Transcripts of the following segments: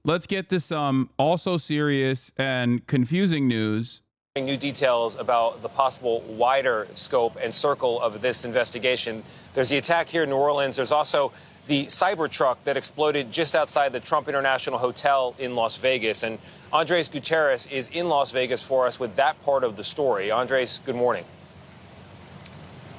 let's get to some also serious and confusing news. New details about the possible wider scope and circle of this investigation. There's the attack here in New Orleans. There's also the Cybertruck that exploded just outside the Trump International Hotel in Las Vegas. And Andres Gutierrez is in Las Vegas for us with that part of the story. Andres, good morning.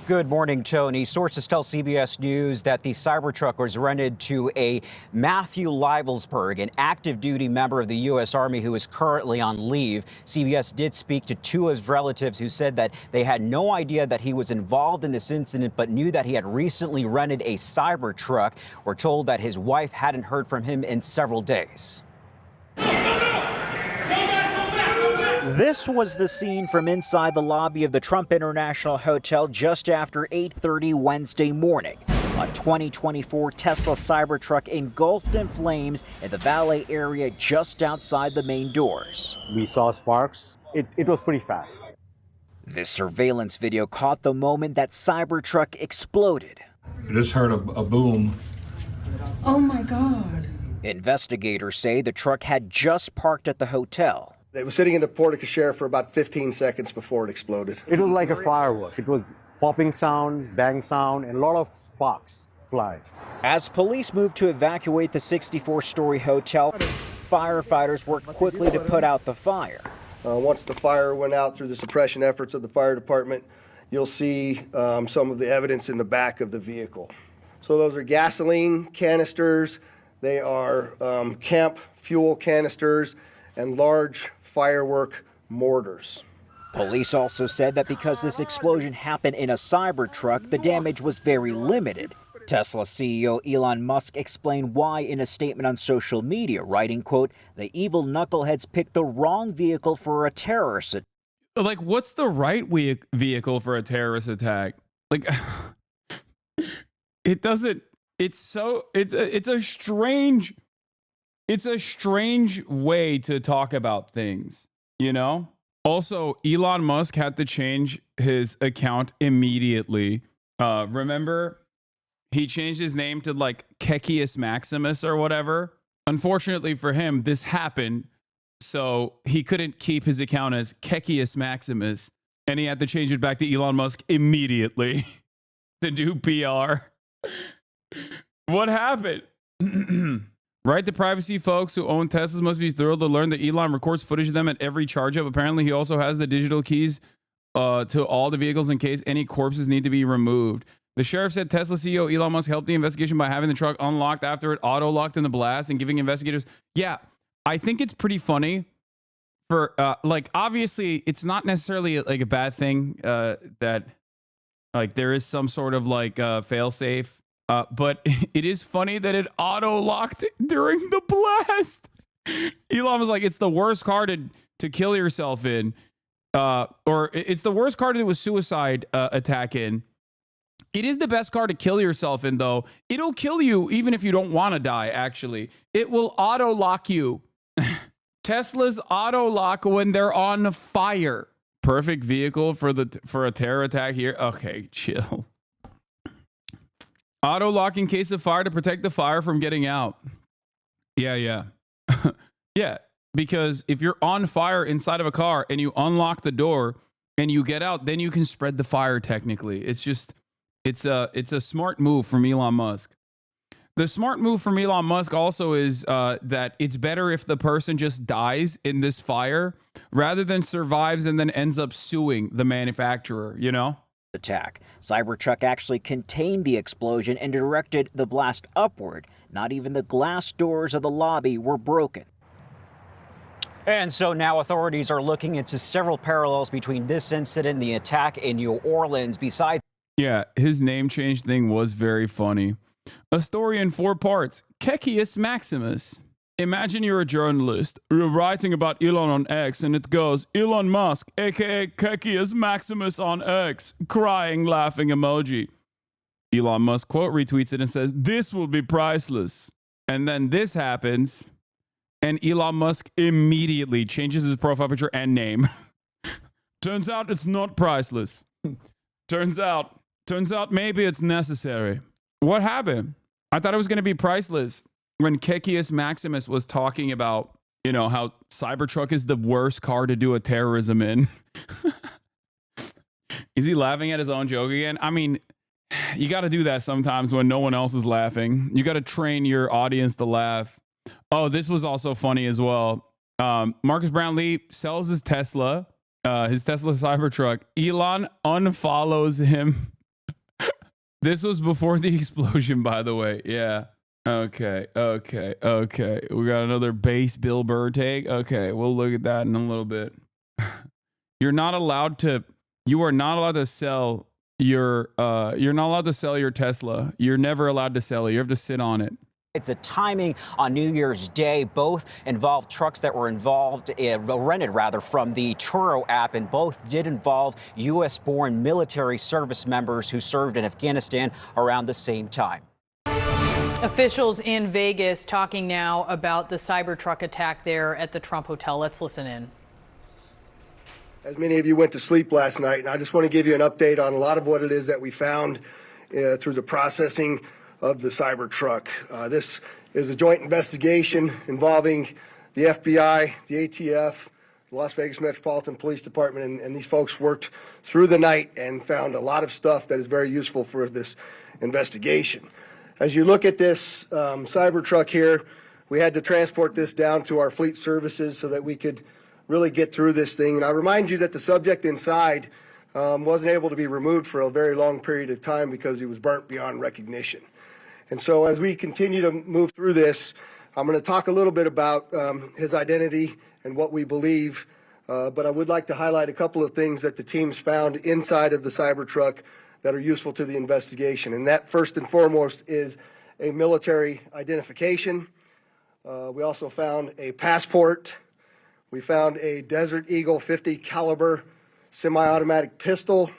Good morning, Tony. Sources tell CBS News that the Cybertruck was rented to a Matthew Livelsberg, an active duty member of the U.S. Army who is currently on leave. CBS did speak to two of his relatives who said that they had no idea that he was involved in this incident, but knew that he had recently rented a Cybertruck. We're told that his wife hadn't heard from him in several days. This was the scene from inside the lobby of the Trump International Hotel just after 8:30 Wednesday morning. A 2024 Tesla Cybertruck engulfed in flames in the valet area just outside the main doors. We saw sparks. It was pretty fast. This surveillance video caught the moment that Cybertruck exploded. I just heard a boom. Oh my God. Investigators say the truck had just parked at the hotel. It was sitting in the porte-cochere for about 15 seconds before it exploded. It was like a firework. It was popping sound, bang sound, and a lot of sparks fly. As police moved to evacuate the 64-story hotel, firefighters worked quickly to put out the fire. Once the fire went out through the suppression efforts of the fire department, you'll see some of the evidence in the back of the vehicle. So those are gasoline canisters. They are camp fuel canisters and large firework mortars. Police also said that because this explosion happened in a Cybertruck, the damage was very limited. Tesla CEO Elon Musk explained why in a statement on social media, writing, quote, "The evil knuckleheads picked the wrong vehicle for a terrorist." Like, what's the right vehicle for a terrorist attack? Like, it doesn't, it's a strange way to talk about things, you know? Also, Elon Musk had to change his account immediately. Remember, he changed his name to like Kekius Maximus or whatever. Unfortunately for him, this happened, so he couldn't keep his account as Kekius Maximus, and he had to change it back to Elon Musk immediately to do PR. What happened? Right to privacy folks who own Teslas must be thrilled to learn that Elon records footage of them at every charge up. Apparently, he also has the digital keys to all the vehicles in case any corpses need to be removed. The sheriff said Tesla CEO Elon Musk helped the investigation by having the truck unlocked after it auto-locked in the blast and giving investigators... Yeah, I think it's pretty funny for... like, obviously, it's not necessarily like a bad thing that like there is some sort of like fail-safe. But it is funny that it auto-locked during the blast. Elon was like, it's the worst car to kill yourself in. Or it's the worst car to do a suicide attack in. It is the best car to kill yourself in, though. It'll kill you even if you don't want to die, actually. It will auto-lock you. Teslas auto-lock when they're on fire. Perfect vehicle for a terror attack here. Okay, chill. Auto lock in case of fire to protect the fire from getting out. Yeah. Yeah, because if you're on fire inside of a car and you unlock the door and you get out, then you can spread the fire technically. It's a smart move from Elon Musk. The smart move from Elon Musk also is that it's better if the person just dies in this fire rather than survives and then ends up suing the manufacturer, you know? Attack. Cybertruck actually contained the explosion and directed the blast upward. Not even the glass doors of the lobby were broken. And so now authorities are looking into several parallels between this incident and the attack in New Orleans. Besides, yeah, his name change thing was very funny. A story in 4 parts. Kekius Maximus. Imagine you're a journalist. You're writing about Elon on X, and it goes, Elon Musk, aka Kekius Maximus on X, crying, laughing emoji. Elon Musk quote retweets it and says, this will be priceless. And then this happens, and Elon Musk immediately changes his profile picture and name. Turns out it's not priceless. Turns out maybe it's necessary. What happened? I thought it was going to be priceless. when Kekius Maximus was talking about, you know, how Cybertruck is the worst car to do a terrorism in. Is he laughing at his own joke again? I mean, you got to do that sometimes when no one else is laughing. You got to train your audience to laugh. Oh, this was also funny as well. Marcus Brownlee sells his Tesla Cybertruck. Elon unfollows him. This was before the explosion, by the way. Yeah. Okay. We got another base Bill Burr take. Okay, we'll look at that in a little bit. You are not allowed to sell your Tesla. You're never allowed to sell it. You have to sit on it. It's a timing on New Year's Day. Both involved trucks that were rented from the Turo app, and both did involve U.S.-born military service members who served in Afghanistan around the same time. Officials in Vegas talking now about the Cybertruck attack there at the Trump Hotel. Let's listen in. As many of you went to sleep last night, and I just want to give you an update on a lot of what it is that we found through the processing of the Cybertruck. This is a joint investigation involving the FBI, the ATF, the Las Vegas Metropolitan Police Department, and these folks worked through the night and found a lot of stuff that is very useful for this investigation. As you look at this Cybertruck here, we had to transport this down to our fleet services so that we could really get through this thing. And I remind you that the subject inside wasn't able to be removed for a very long period of time because he was burnt beyond recognition. And so as we continue to move through this, I'm going to talk a little bit about his identity and what we believe, but I would like to highlight a couple of things that the teams found inside of the Cybertruck that are useful to the investigation. And that, first and foremost, is a military identification. We also found a passport. We found a Desert Eagle 50 caliber semi-automatic pistol.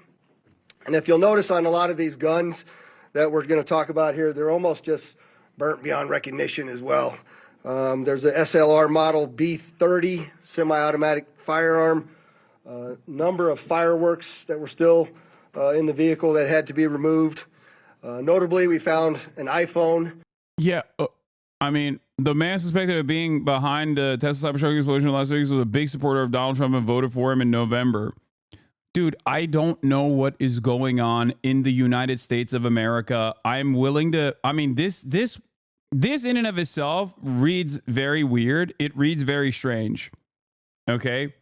And if you'll notice on a lot of these guns that we're going to talk about here, they're almost just burnt beyond recognition as well. There's a SLR model B30 semi-automatic firearm, number of fireworks that were still in the vehicle that had to be removed. Notably, we found an iPhone. Yeah, I mean, the man suspected of being behind the Tesla Cybertruck explosion in Las Vegas was a big supporter of Donald Trump and voted for him in November. Dude, I don't know what is going on in the United States of America. I'm willing to, I mean, this in and of itself reads very weird. It reads very strange. Okay?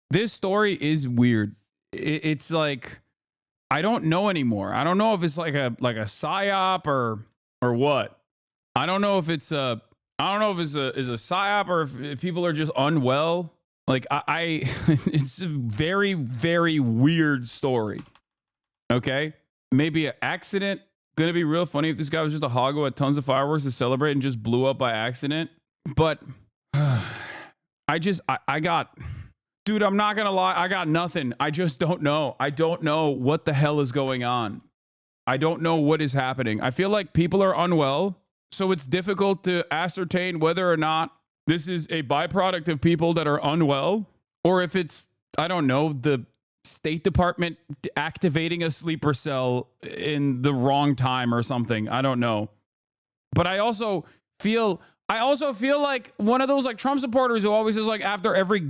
This story is weird. It's like, I don't know anymore. I don't know if it's like a psyop or what. I don't know if it's a psyop or if people are just unwell. Like it's a very, very weird story. Okay? Maybe an accident. Gonna be real funny if this guy was just a hog who had tons of fireworks to celebrate and just blew up by accident. But I got, dude, I'm not gonna lie. I got nothing. I just don't know. I don't know what the hell is going on. I don't know what is happening. I feel like people are unwell. So it's difficult to ascertain whether or not this is a byproduct of people that are unwell, or if it's, I don't know, the State Department activating a sleeper cell in the wrong time or something. I don't know. But I also feel like one of those like Trump supporters who always is like after every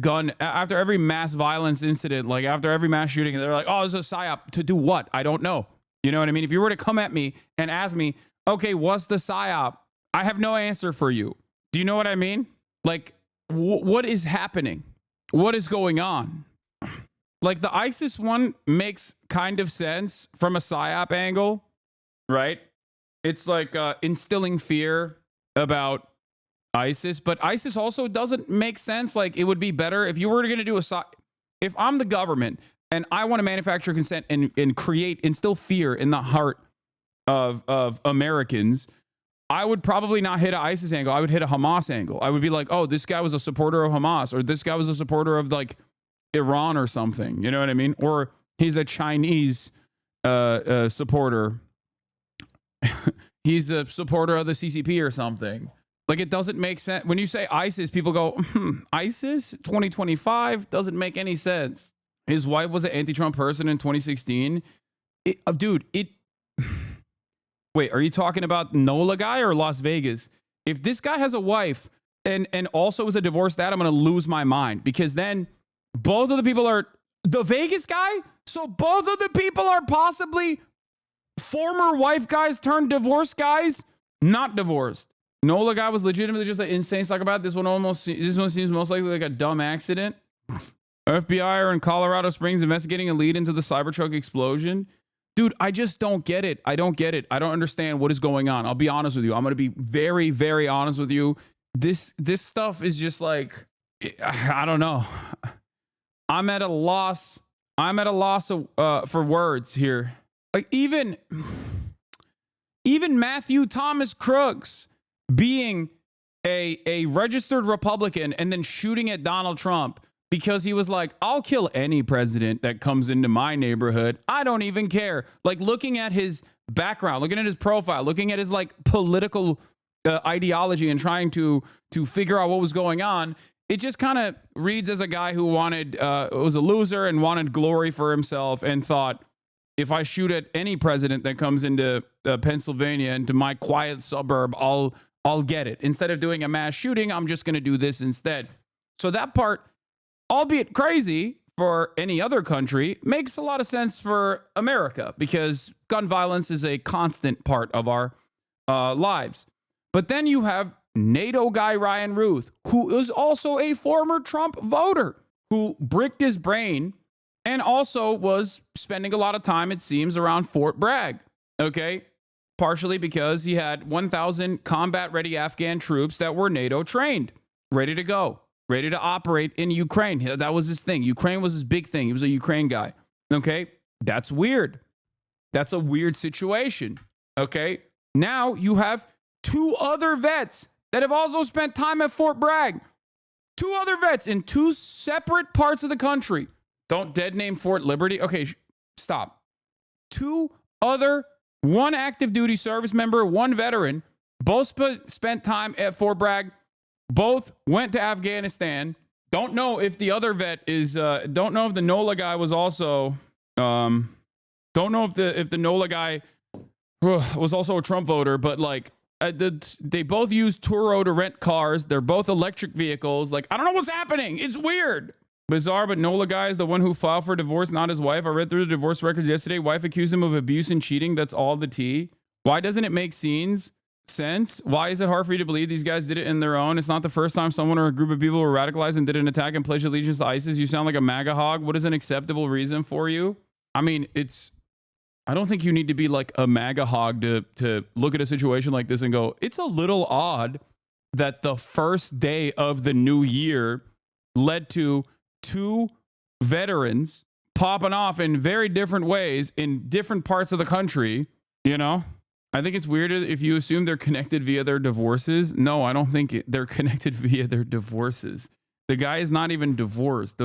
mass violence incident, like after every mass shooting, they're like, oh, this is a psyop. To do what? I don't know. You know what I mean? If you were to come at me and ask me, okay, what's the psyop? I have no answer for you. Do you know what I mean? Like, what is happening? What is going on? Like, the ISIS one makes kind of sense from a psyop angle, right? It's like instilling fear about ISIS, but ISIS also doesn't make sense. Like, it would be better if you were going to do if I'm the government and I want to manufacture consent and instill fear in the heart of Americans, I would probably not hit an ISIS angle. I would hit a Hamas angle. I would be like, oh, this guy was a supporter of Hamas, or this guy was a supporter of like Iran or something. You know what I mean? Or he's a Chinese supporter. He's a supporter of the CCP or something. Like, it doesn't make sense. When you say ISIS, people go, ISIS 2025 doesn't make any sense. His wife was an anti-Trump person in 2016. Wait, are you talking about NOLA guy or Las Vegas? If this guy has a wife and also is a divorced dad, I'm going to lose my mind, because then both of the people are the Vegas guy. So both of the people are possibly former wife guys turned divorced guys, not divorced. Nola guy was legitimately just an insane psychopath. This one seems most likely like a dumb accident. FBI are in Colorado Springs investigating a lead into the Cybertruck explosion. Dude, I just don't get it. I don't get it. I don't understand what is going on. I'll be honest with you. I'm going to be very, very honest with you. This stuff is just like, I don't know. I'm at a loss. For words here. Like even Matthew Thomas Crooks being a registered Republican and then shooting at Donald Trump because he was like, I'll kill any president that comes into my neighborhood. I don't even care. Like, looking at his background, looking at his profile, looking at his like political ideology and trying to figure out what was going on, it just kind of reads as a guy who was a loser and wanted glory for himself and thought, if I shoot at any president that comes into Pennsylvania, into my quiet suburb, I'll get it. Instead of doing a mass shooting, I'm just going to do this instead. So that part, albeit crazy for any other country, makes a lot of sense for America, because gun violence is a constant part of our lives. But then you have NATO guy Ryan Ruth, who is also a former Trump voter, who bricked his brain and also was spending a lot of time, it seems, around Fort Bragg. Okay? Partially because he had 1,000 combat-ready Afghan troops that were NATO trained, ready to go, ready to operate in Ukraine. That was his thing. Ukraine was his big thing. He was a Ukraine guy. Okay? That's weird. That's a weird situation. Okay? Now you have 2 other vets that have also spent time at Fort Bragg. 2 other vets in 2 separate parts of the country. Don't dead name Fort Liberty. Okay, stop. 2 other, 1 active duty service member, 1 veteran, both spent time at Fort Bragg. Both went to Afghanistan. Don't know if the other vet is, don't know if the NOLA guy was also, don't know if the NOLA guy was also a Trump voter, but like, they both use Turo to rent cars. They're both electric vehicles. Like, I don't know what's happening. It's weird. Bizarre, but NOLA guy is the one who filed for divorce, not his wife. I read through the divorce records yesterday. Wife accused him of abuse and cheating. That's all the tea. Why doesn't it make sense? Why is it hard for you to believe these guys did it in their own? It's not the first time someone or a group of people were radicalized and did an attack and pledged allegiance to ISIS. You sound like a MAGA hog. What is an acceptable reason for you? I mean, I don't think you need to be like a MAGA hog to look at a situation like this and go, it's a little odd that the first day of the new year led to 2 veterans popping off in very different ways in different parts of the country. You know, I think it's weird if you assume they're connected via their divorces. No, I don't think they're connected via their divorces. The guy is not even divorced.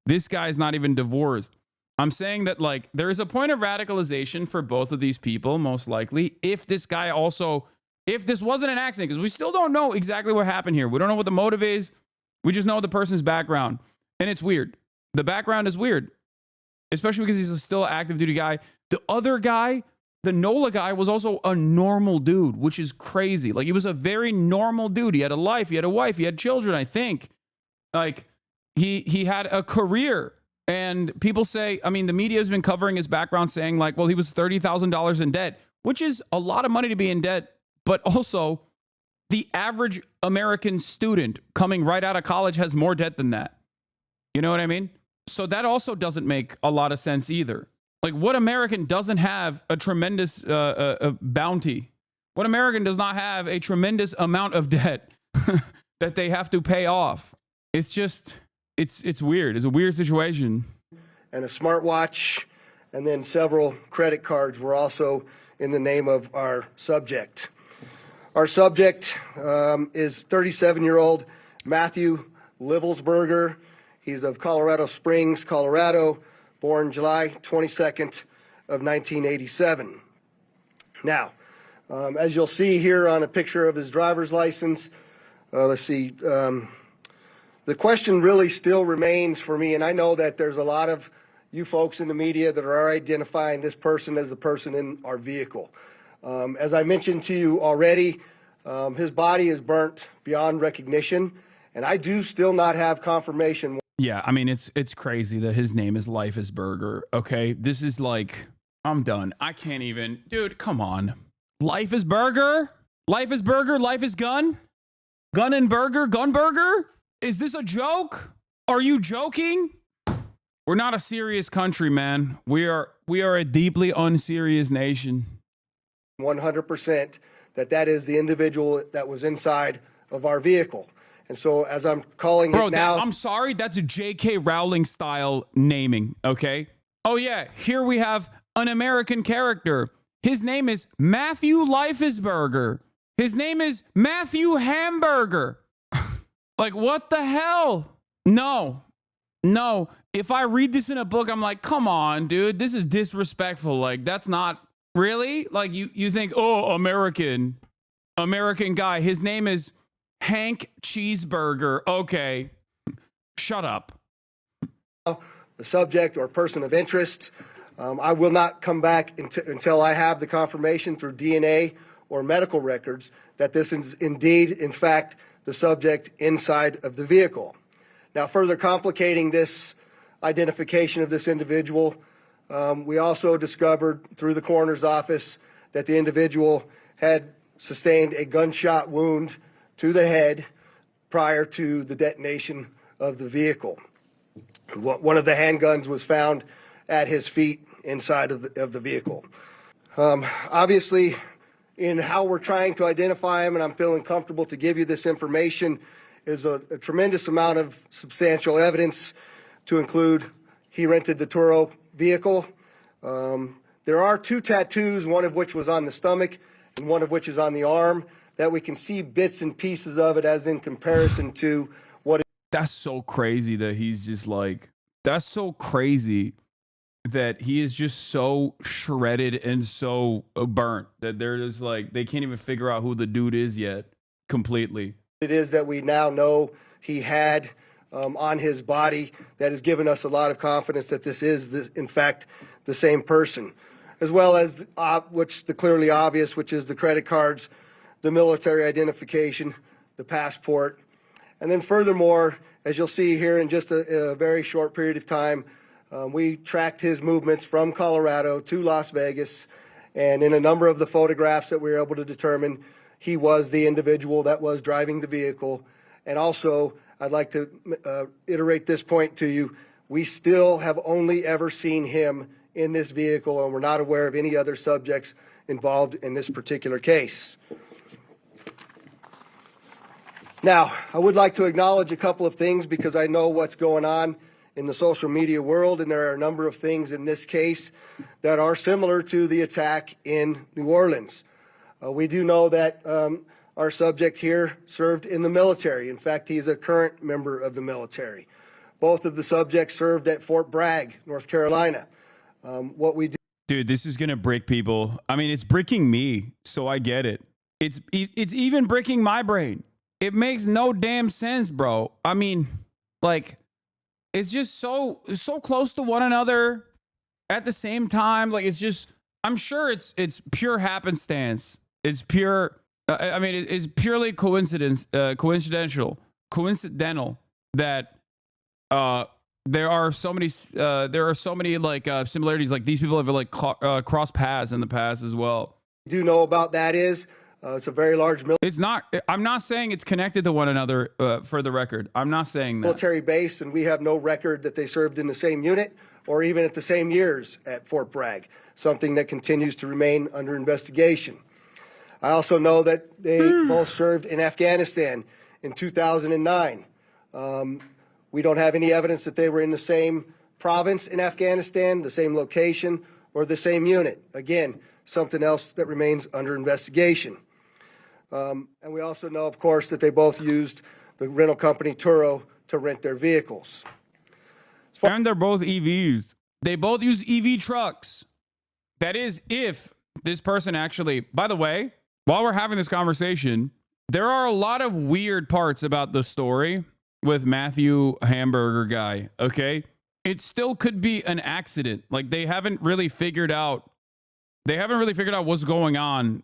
This guy is not even divorced. I'm saying that, like, there is a point of radicalization for both of these people, most likely, if this wasn't an accident, because we still don't know exactly what happened here. We don't know what the motive is. We just know the person's background. And it's weird. The background is weird, especially because he's still an active duty guy. The other guy, the NOLA guy, was also a normal dude, which is crazy. Like, he was a very normal dude. He had a life. He had a wife. He had children, I think. Like, he had a career. And people say, I mean, the media has been covering his background saying like, well, he was $30,000 in debt, which is a lot of money to be in debt. But also, the average American student coming right out of college has more debt than that. You know what I mean? So that also doesn't make a lot of sense either. Like, what American doesn't have a tremendous bounty? What American does not have a tremendous amount of debt that they have to pay off? It's just, it's weird. It's a weird situation. And a smartwatch, and then several credit cards were also in the name of our subject. Our subject is 37-year-old Matthew Livelsberger. He's of Colorado Springs, Colorado, born July 22nd of 1987. Now, as you'll see here on a picture of his driver's license, let's see, the question really still remains for me, and I know that there's a lot of you folks in the media that are identifying this person as the person in our vehicle. As I mentioned to you already, His body is burnt beyond recognition, and I do still not have confirmation. Yeah, I mean, it's crazy that his name is Life is Burger. Okay, this is like, I'm done. I can't even, dude. Come on, Life is Burger. Life is Burger. Life is Gun. Gun and Burger. Gun Burger. Is this a joke? Are you joking? We're not a serious country, man. We are a deeply unserious nation. 100% that is the individual that was inside of our vehicle. And so as I'm calling it now... I'm sorry, that's a J.K. Rowling style naming, okay? Oh yeah, here we have an American character. His name is Matthew Lifesburger. His name is Matthew Hamburger. Like, what the hell? No. If I read this in a book, I'm like, come on, dude, this is disrespectful. Like, that's not really, like, you think, oh, American guy. His name is Hank Cheeseburger. Okay. Shut up. The subject or person of interest. I will not come back until I have the confirmation through DNA or medical records that this is indeed, in fact, the subject inside of the vehicle. Now, further complicating this identification of this individual, we also discovered through the coroner's office that the individual had sustained a gunshot wound to the head prior to the detonation of the vehicle. One of the handguns was found at his feet inside of the vehicle. Obviously, in how we're trying to identify him, and I'm feeling comfortable to give you this information, is a tremendous amount of substantial evidence to include he rented the Turo vehicle. There are 2 tattoos, one of which was on the stomach and one of which is on the arm, that we can see bits and pieces of it as in comparison to what it. That's so crazy that he's just like, that's so crazy that he is just so shredded and so burnt that they're just like, they can't even figure out who the dude is yet completely. It is that we now know he had on his body that has given us a lot of confidence that this is, in fact, the same person, as well as which the clearly obvious, which is the credit cards, the military identification, the passport. And then furthermore, as you'll see here in just a very short period of time, we tracked his movements from Colorado to Las Vegas. And in a number of the photographs that we were able to determine, he was the individual that was driving the vehicle. And also, I'd like to iterate this point to you. We still have only ever seen him in this vehicle, and we're not aware of any other subjects involved in this particular case. Now, I would like to acknowledge a couple of things because I know what's going on in the social media world, and there are a number of things in this case that are similar to the attack in New Orleans. We do know that our subject here served in the military. In fact, he's a current member of the military. Both of the subjects served at Fort Bragg, North Carolina. What we do. Dude, this is gonna break people. I mean, it's breaking me, so I get it. It's even breaking my brain. It makes no damn sense, bro. I mean, like, it's just so close to one another at the same time. Like, it's just, I'm sure it's pure happenstance. It's pure. I mean, it's purely coincidental that there are so many like similarities. Like, these people have like crossed paths in the past as well. Do know about that is it's a very large It's not. I'm not saying it's connected to one another. For the record, I'm not saying that. Military base, and we have no record that they served in the same unit or even at the same years at Fort Bragg. Something that continues to remain under investigation. I also know that they both served in Afghanistan in 2009. We don't have any evidence that they were in the same province in Afghanistan, the same location, or the same unit. Again, something else that remains under investigation. And we also know, of course, that they both used the rental company Turo to rent their vehicles. And they're both EVs. They both use EV trucks. That is, if this person actually, by the way, while we're having this conversation, there are a lot of weird parts about the story with Matthew Hamburger guy, okay? It still could be an accident. Like, they haven't really figured out what's going on.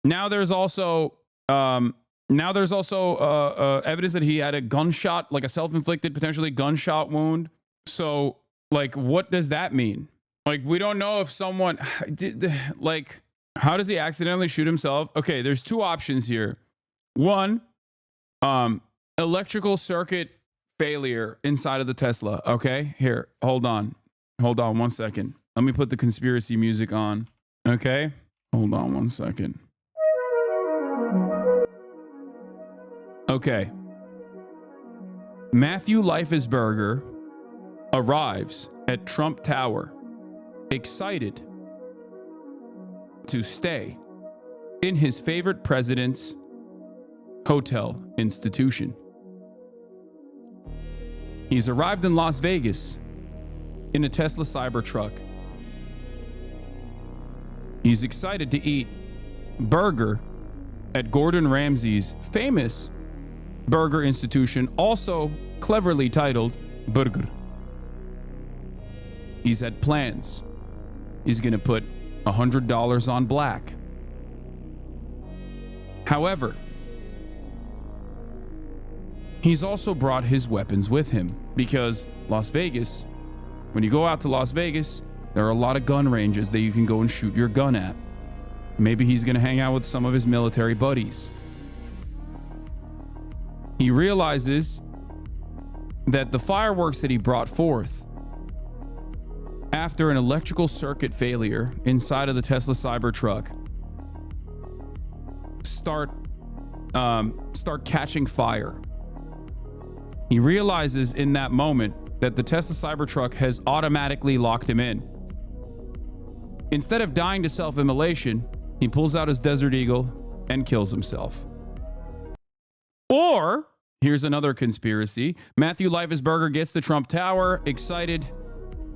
Now there's also Now there's also evidence that he had a gunshot, like a self-inflicted, potentially gunshot wound. So, like, what does that mean? Like, we don't know if someone, like, how does he accidentally shoot himself? Okay, there's two options here. One, electrical circuit failure inside of the Tesla. Okay, here, hold on 1 second. Let me put the conspiracy music on. Okay, hold on 1 second. Okay, Matthew Leifesberger arrives at Trump Tower, excited to stay in his favorite president's hotel institution. He's arrived in Las Vegas in a Tesla Cybertruck. He's excited to eat burger at Gordon Ramsay's famous burger institution, also cleverly titled Burger. He's had plans. He's going to put $100 on black. However, he's also brought his weapons with him because Las Vegas, when you go out to Las Vegas, there are a lot of gun ranges that you can go and shoot your gun at. Maybe he's going to hang out with some of his military buddies. He realizes that the fireworks that he brought forth after an electrical circuit failure inside of the Tesla Cybertruck start catching fire. He realizes in that moment that the Tesla Cybertruck has automatically locked him in. Instead of dying to self-immolation, he pulls out his Desert Eagle and kills himself. Or, here's another conspiracy. Matthew Leifesberger gets to Trump Tower, excited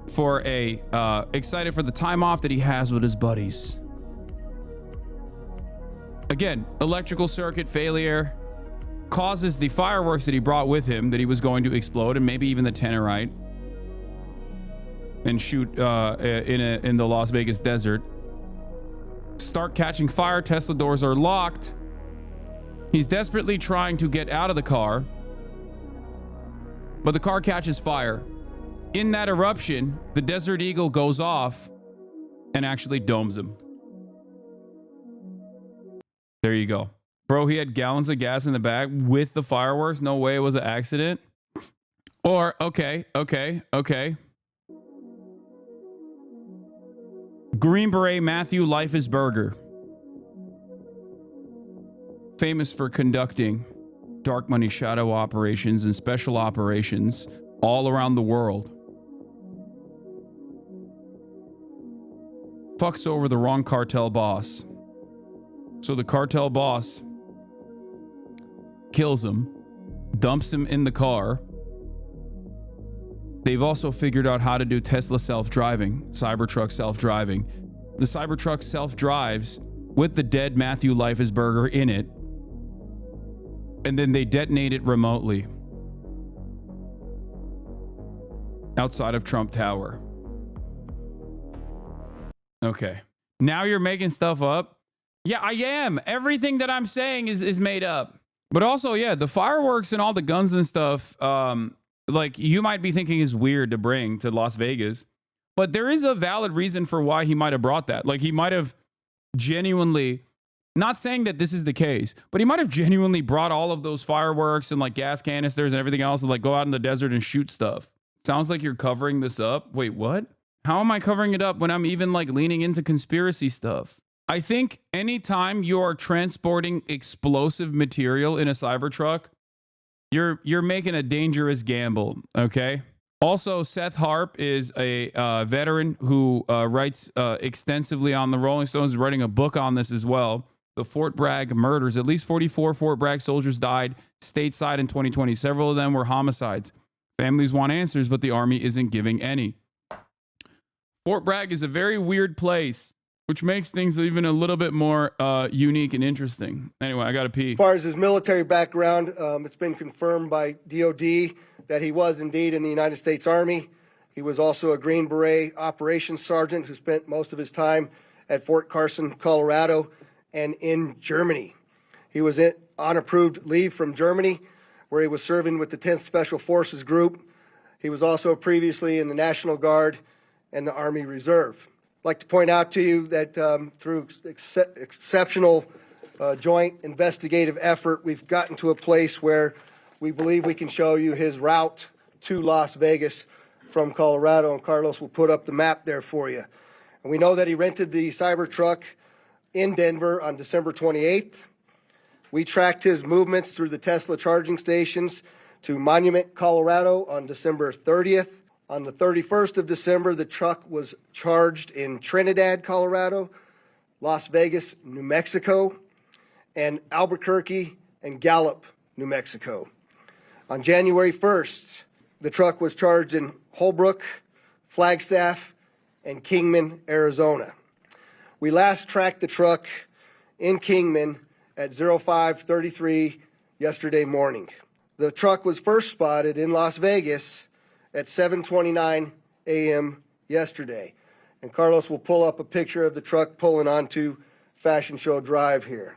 for the time off that he has with his buddies. Again, electrical circuit failure causes the fireworks that he brought with him that he was going to explode, and maybe even the Tannerite, and shoot in the Las Vegas desert. Start catching fire. Tesla doors are locked. He's desperately trying to get out of the car, but the car catches fire. In that eruption, the Desert Eagle goes off and actually domes him. There you go. Bro, he had gallons of gas in the back with the fireworks. No way it was an accident. Or, okay. Green Beret Matthew Leifesberger, famous for conducting dark money shadow operations and special operations all around the world, fucks over the wrong cartel boss. So the cartel boss kills him, dumps him in the car. They've also figured out how to do Tesla self-driving, Cybertruck self-driving. The Cybertruck self-drives with the dead Matthew Leifesberger in it, and then they detonate it remotely outside of Trump Tower. Okay. Now you're making stuff up? Yeah, I am. Everything that I'm saying is made up. But also, yeah, the fireworks and all the guns and stuff, like, you might be thinking is weird to bring to Las Vegas. But there is a valid reason for why he might have brought that. Like, he might have genuinely, not saying that this is the case, but he might have genuinely brought all of those fireworks and, like, gas canisters and everything else and, like, go out in the desert and shoot stuff. Sounds like you're covering this up. Wait, what? How am I covering it up when I'm even, like, leaning into conspiracy stuff? I think anytime you're transporting explosive material in a Cybertruck, you're making a dangerous gamble, okay? Also, Seth Harp is a veteran who writes extensively on the Rolling Stones, writing a book on this as well. The Fort Bragg murders. At least 44 Fort Bragg soldiers died stateside in 2020. Several of them were homicides. Families want answers, but the Army isn't giving any. Fort Bragg is a very weird place, which makes things even a little bit more unique and interesting. Anyway, I got to pee. As far as his military background, it's been confirmed by DOD that he was indeed in the United States Army. He was also a Green Beret operations sergeant who spent most of his time at Fort Carson, Colorado, and in Germany. He was on approved leave from Germany, where he was serving with the 10th Special Forces Group. He was also previously in the National Guard and the Army Reserve. I'd like to point out to you that through exceptional joint investigative effort, we've gotten to a place where we believe we can show you his route to Las Vegas from Colorado, and Carlos will put up the map there for you. And we know that he rented the Cybertruck in Denver on December 28th. We tracked his movements through the Tesla charging stations to Monument, Colorado on December 30th. On the 31st of December, the truck was charged in Trinidad, Colorado, Las Vegas, New Mexico, and Albuquerque and Gallup, New Mexico. On January 1st, the truck was charged in Holbrook, Flagstaff, and Kingman, Arizona. We last tracked the truck in Kingman at 05:33 yesterday morning. The truck was first spotted in Las Vegas at 7:29 a.m. yesterday. And Carlos will pull up a picture of the truck pulling onto Fashion Show Drive here.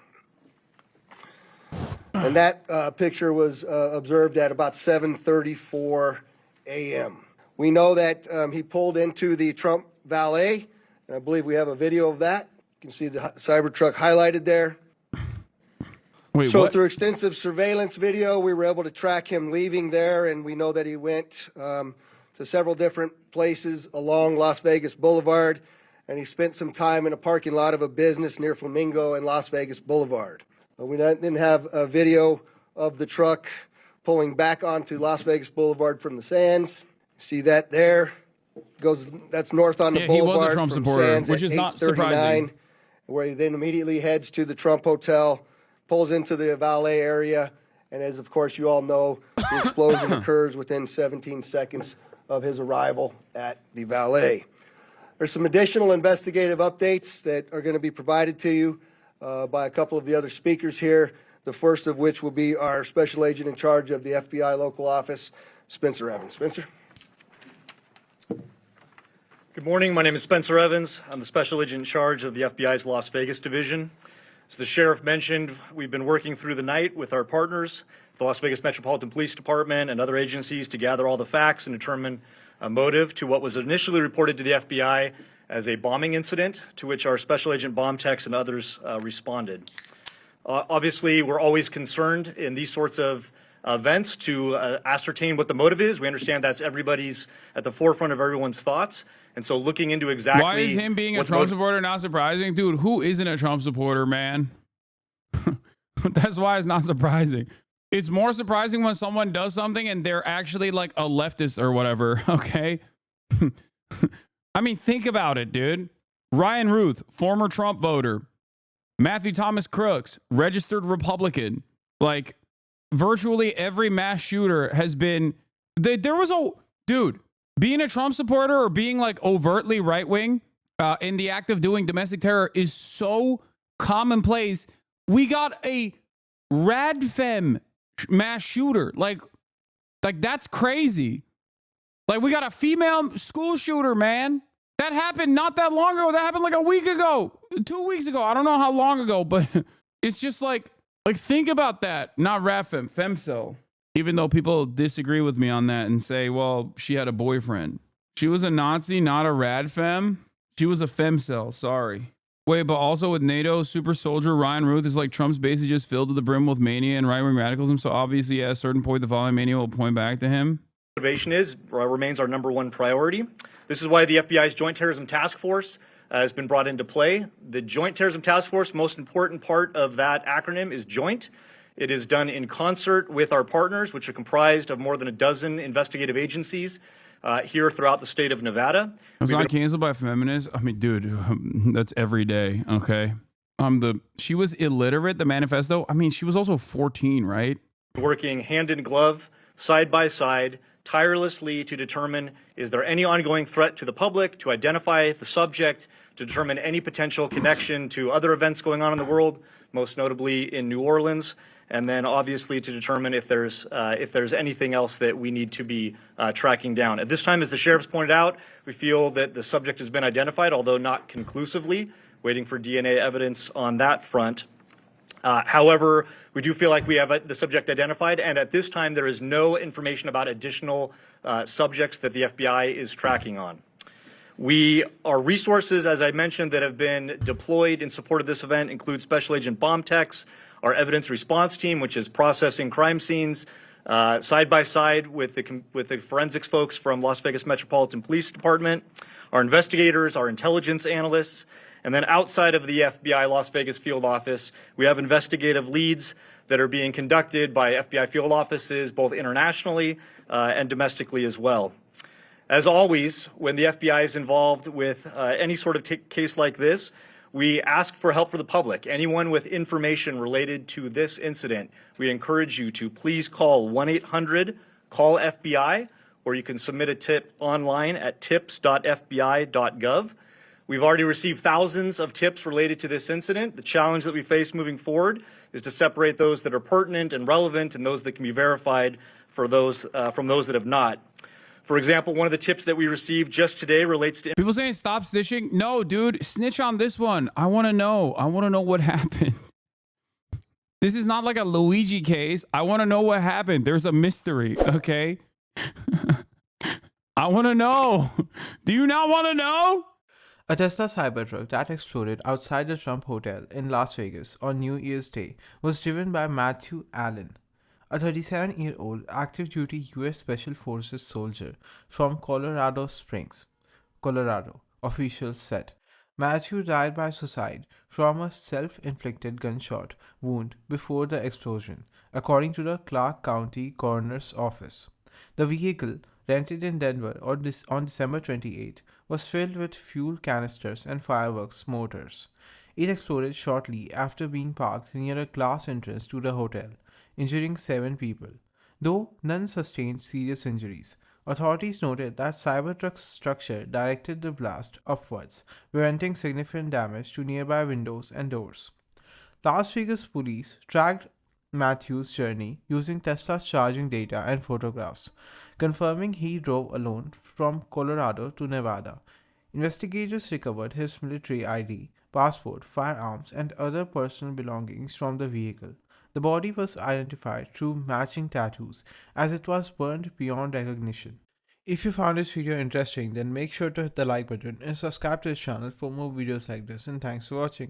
And that picture was observed at about 7:34 a.m. We know that he pulled into the Trump Valet, and I believe we have a video of that. You can see the Cybertruck highlighted there. Wait, so what? through extensive surveillance video, we were able to track him leaving there, and we know that he went to several different places along Las Vegas Boulevard, and he spent some time in a parking lot of a business near Flamingo and Las Vegas Boulevard. We then have a video of the truck pulling back onto Las Vegas Boulevard from the Sands. See that there? That's north on the boulevard. He was a Trump supporter, Sands which is not 8:39, surprising. where he then immediately heads to the Trump Hotel, pulls into the valet area, and as of course you all know, the explosion occurs within 17 seconds of his arrival at the valet. There's some additional investigative updates that are going to be provided to you by a couple of the other speakers here, the first of which will be our special agent in charge of the FBI local office, Spencer Evans. Spencer? Good morning. My name is Spencer Evans. I'm the special agent in charge of the FBI's Las Vegas division. As the sheriff mentioned, we've been working through the night with our partners, the Las Vegas Metropolitan Police Department and other agencies, to gather all the facts and determine a motive to what was initially reported to the FBI as a bombing incident, to which our special agent bomb techs and others responded. Obviously, we're always concerned in these sorts of events to ascertain what the motive is. We understand that's at the forefront of everyone's thoughts. And so looking into exactly... Why is him being a Trump supporter not surprising? Dude, who isn't a Trump supporter, man? That's why it's not surprising. It's more surprising when someone does something and they're actually like a leftist or whatever, okay? I mean, think about it, dude. Ryan Ruth, former Trump voter. Matthew Thomas Crooks, registered Republican. Like, virtually every mass shooter has been... There was a... Dude, being a Trump supporter or being like overtly right-wing in the act of doing domestic terror is so commonplace. We got a radfem mass shooter. Like that's crazy. Like, we got a female school shooter, man. That happened not that long ago. That happened like a week ago, 2 weeks ago. I don't know how long ago, but it's just like think about that. Not radfem, femcel. Even though people disagree with me on that and say, well, she had a boyfriend. She was a Nazi, not a radfem. She was a femcel, sorry. Wait, but also with NATO super soldier Ryan Ruth is like Trump's basically just filled to the brim with mania and right-wing radicalism. So obviously at a certain point, the following mania will point back to him. Motivation remains our number one priority. This is why the FBI's Joint Terrorism Task Force has been brought into play. The Joint Terrorism Task Force, most important part of that acronym is joint. It is done in concert with our partners, which are comprised of more than a dozen investigative agencies here throughout the state of Nevada. It's not canceled by feminists. I mean, dude, that's every day. Okay. She was illiterate, the manifesto. I mean, she was also 14, right? Working hand in glove, side by side, tirelessly to determine, is there any ongoing threat to the public, to identify the subject, to determine any potential connection to other events going on in the world, most notably in New Orleans, and then obviously to determine if there's anything else that we need to be tracking down. At this time, as the sheriff's pointed out, we feel that the subject has been identified, although not conclusively, waiting for DNA evidence on that front. However, we do feel like we have the subject identified, and at this time, there is no information about additional subjects that the FBI is tracking on. Our resources, as I mentioned, that have been deployed in support of this event include Special Agent Bomb Techs, our evidence response team, which is processing crime scenes, side by side with the forensics folks from Las Vegas Metropolitan Police Department, our investigators, our intelligence analysts, and then outside of the FBI Las Vegas field office, we have investigative leads that are being conducted by FBI field offices, both internationally and domestically as well. As always, when the FBI is involved with any sort of case like this, we ask for help for the public. Anyone with information related to this incident, we encourage you to please call 1-800-CALL-FBI, or you can submit a tip online at tips.fbi.gov. We've already received thousands of tips related to this incident. The challenge that we face moving forward is to separate those that are pertinent and relevant and those that can be verified for those from those that have not. For example, one of the tips that we received just today relates to People saying stop snitching. No, dude, snitch on this one. I want to know. I want to know what happened. This is not like a Luigi case. I want to know what happened. There's a mystery, okay? I want to know. Do you not want to know? A Tesla Cybertruck that exploded outside the Trump Hotel in Las Vegas on New Year's Day was driven by Matthew Allen, a 37-year-old active-duty U.S. Special Forces soldier from Colorado Springs, Colorado, officials said. Matthew died by suicide from a self-inflicted gunshot wound before the explosion, according to the Clark County Coroner's Office. The vehicle, rented in Denver on December 28, was filled with fuel canisters and fireworks mortars. It exploded shortly after being parked near a glass entrance to the hotel, injuring 7 people, though none sustained serious injuries. Authorities noted that Cybertruck's structure directed the blast upwards, preventing significant damage to nearby windows and doors. Las Vegas police tracked Matthew's journey using Tesla's charging data and photographs, confirming he drove alone from Colorado to Nevada. Investigators recovered his military ID, passport, firearms, and other personal belongings from the vehicle. The body was identified through matching tattoos, as it was burned beyond recognition. If you found this video interesting, then make sure to hit the like button and subscribe to this channel for more videos like this, and thanks for watching.